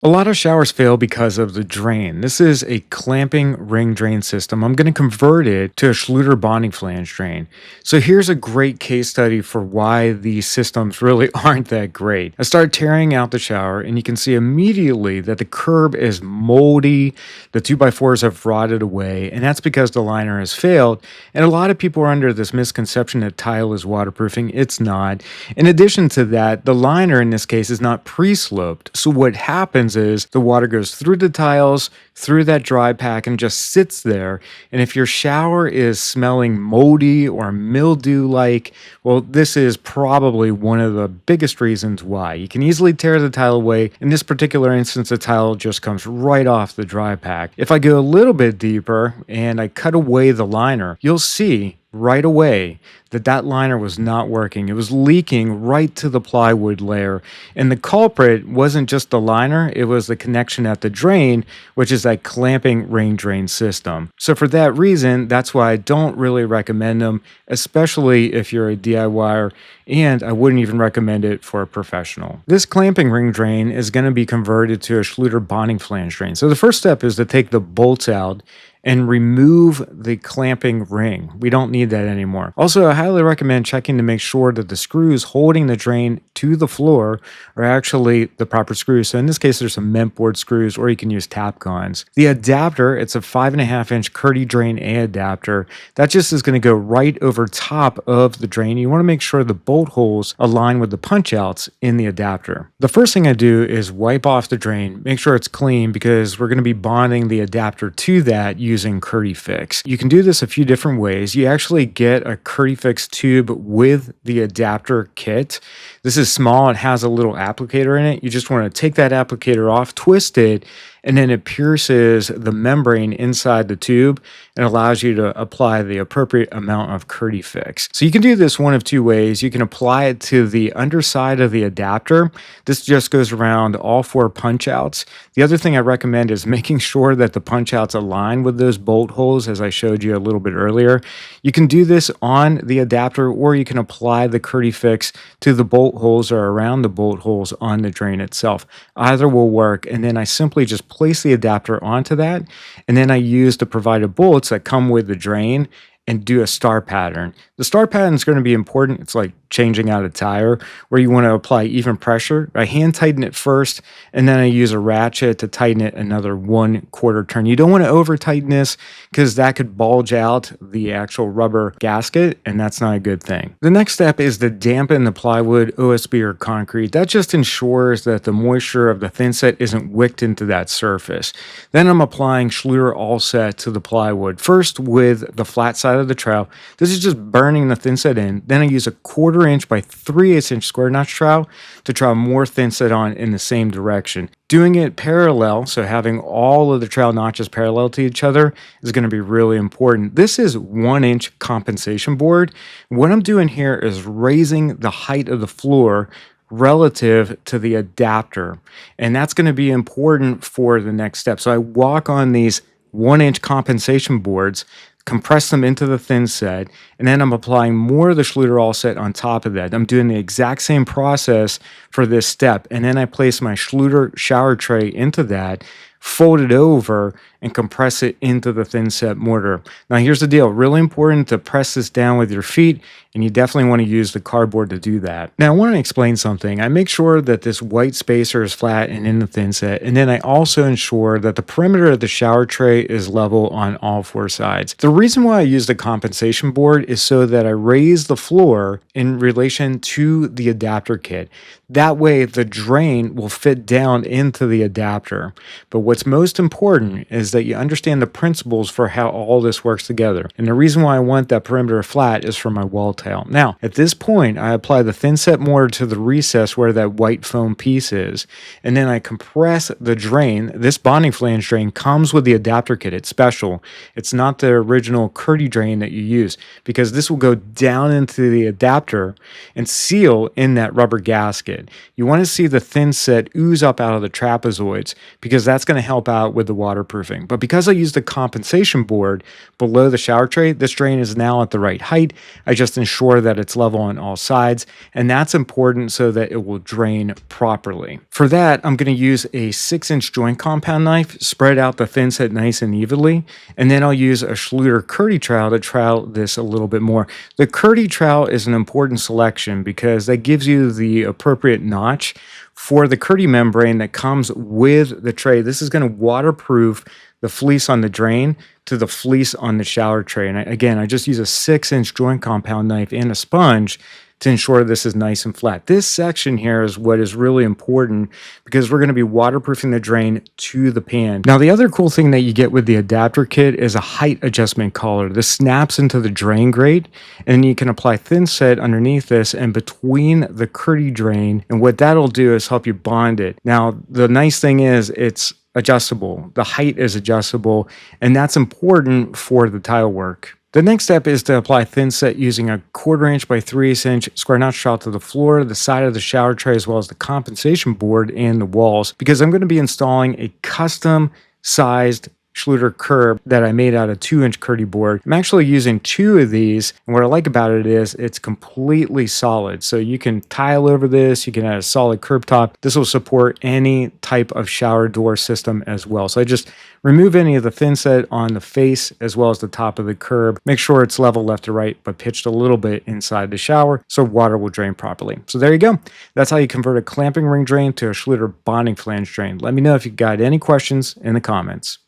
A lot of showers fail because of the drain. This is a clamping ring drain system. I'm going to convert it to a Schluter bonding flange drain. So here's a great case study for why these systems really aren't that great. I start tearing out the shower and you can see immediately that the curb is moldy, the 2x4s have rotted away, and that's because the liner has failed. And a lot of people are under this misconception that tile is waterproofing. It's not. In addition to that, the liner in this case is not pre-sloped. So what happens is the water goes through the tiles, through that dry pack, and just sits there. And if your shower is smelling moldy or mildew-like, well, this is probably one of the biggest reasons why. You can easily tear the tile away. In this particular instance, the tile just comes right off the dry pack. If I go a little bit deeper and I cut away the liner, you'll see right away that that liner was not working. It was leaking right to the plywood layer. And the culprit wasn't just the liner, it was the connection at the drain, which is that clamping ring drain system. So for that reason, that's why I don't really recommend them, especially if you're a DIYer, and I wouldn't even recommend it for a professional. This clamping ring drain is going to be converted to a Schluter bonding flange drain. So the first step is to take the bolts out and remove the clamping ring. We don't need that anymore. Also, I highly recommend checking to make sure that the screws holding the drain to the floor are actually the proper screws. So in this case, there's some ment board screws, or you can use tap guns. The adapter, it's a 5.5-inch KERDI-DRAIN-A adapter. That just is going to go right over top of the drain. You want to make sure the bolt holes align with the punch outs in the adapter. The first thing I do is wipe off the drain, make sure it's clean, because we're going to be bonding the adapter to that using KERDI-FIX. You can do this a few different ways. You actually get a KERDI-FIX tube with the adapter kit. This is small, it has a little applicator in it. You just want to take that applicator off, twist it, and then it pierces the membrane inside the tube and allows you to apply the appropriate amount of KERDI-FIX. So you can do this one of two ways. You can apply it to the underside of the adapter. This just goes around all 4 punch outs. The other thing I recommend is making sure that the punch outs align with those bolt holes, as I showed you a little bit earlier. You can do this on the adapter, or you can apply the KERDI-FIX to the bolt holes or around the bolt holes on the drain itself. Either will work, and then I simply just place the adapter onto that, and then I use the provided bolts that come with the drain and do a star pattern. The star pattern is going to be important. It's like changing out a tire, where you want to apply even pressure. I hand tighten it first, and then I use a ratchet to tighten it another 1/4 turn. You don't want to over tighten this, because that could bulge out the actual rubber gasket, and that's not a good thing. The next step is to dampen the plywood, OSB, or concrete. That just ensures that the moisture of the thin set isn't wicked into that surface. Then I'm applying Schluter All Set to the plywood, first with the flat side of the trowel. This is just burning the thin set in. Then I use a 1/4 inch by 3/8 inch square notch trowel to trowel more thin set on in the same direction. Doing it parallel, so having all of the trowel notches parallel to each other, is going to be really important. This is 1-inch compensation board. What I'm doing here is raising the height of the floor relative to the adapter, and that's going to be important for the next step. So I walk on these 1-inch compensation boards, compress them into the thin set, and then I'm applying more of the Schluter All Set on top of that. I'm doing the exact same process for this step, and then I place my Schluter shower tray into that, fold it over, and compress it into the thin set mortar. Now here's the deal, really important to press this down with your feet, and you definitely want to use the cardboard to do that. Now I want to explain something. I make sure that this white spacer is flat and in the thin set, and then I also ensure that the perimeter of the shower tray is level on all 4 sides. The reason why I use the compensation board is so that I raise the floor in relation to the adapter kit. That way the drain will fit down into the adapter. But what's most important is that you understand the principles for how all this works together. And the reason why I want that perimeter flat is for my wall tile. Now, at this point, I apply the thin set mortar to the recess where that white foam piece is, and then I compress the drain. This bonding flange drain comes with the adapter kit. It's special. It's not the original KERDI drain that you use, because this will go down into the adapter and seal in that rubber gasket. You want to see the thin set ooze up out of the trapezoids, because that's going to help out with the waterproofing. But because I used the compensation board below the shower tray, this drain is now at the right height. I just ensure that it's level on all sides, and that's important so that it will drain properly. For that, I'm going to use a 6-inch joint compound knife, spread out the thin set nice and evenly, and then I'll use a Schluter KERDI trowel to trowel this a little bit more. The KERDI trowel is an important selection because that gives you the appropriate notch for the KERDI membrane that comes with the tray. This is going to waterproof the fleece on the drain to the fleece on the shower tray. And again, I just use a 6-inch joint compound knife and a sponge to ensure this is nice and flat. This section here is what is really important because we're going to be waterproofing the drain to the pan. Now, the other cool thing that you get with the adapter kit is a height adjustment collar. This snaps into the drain grate, and you can apply thin set underneath this and between the KERDI drain, and what that'll do is help you bond it. Now, the nice thing is it's adjustable. The height is adjustable, and that's important for the tile work. The next step is to apply thin set using a 1/4 inch by 3/8 inch square notch trowel to the floor, the side of the shower tray, as well as the compensation board and the walls, because I'm going to be installing a custom sized Schluter curb that I made out of 2-inch KERDI board. I'm actually using 2 of these, and what I like about it is it's completely solid. So you can tile over this, you can add a solid curb top. This will support any type of shower door system as well. So I just remove any of the thin set on the face as well as the top of the curb. Make sure it's level left to right, but pitched a little bit inside the shower so water will drain properly. So there you go. That's how you convert a clamping ring drain to a Schluter bonding flange drain. Let me know if you got any questions in the comments.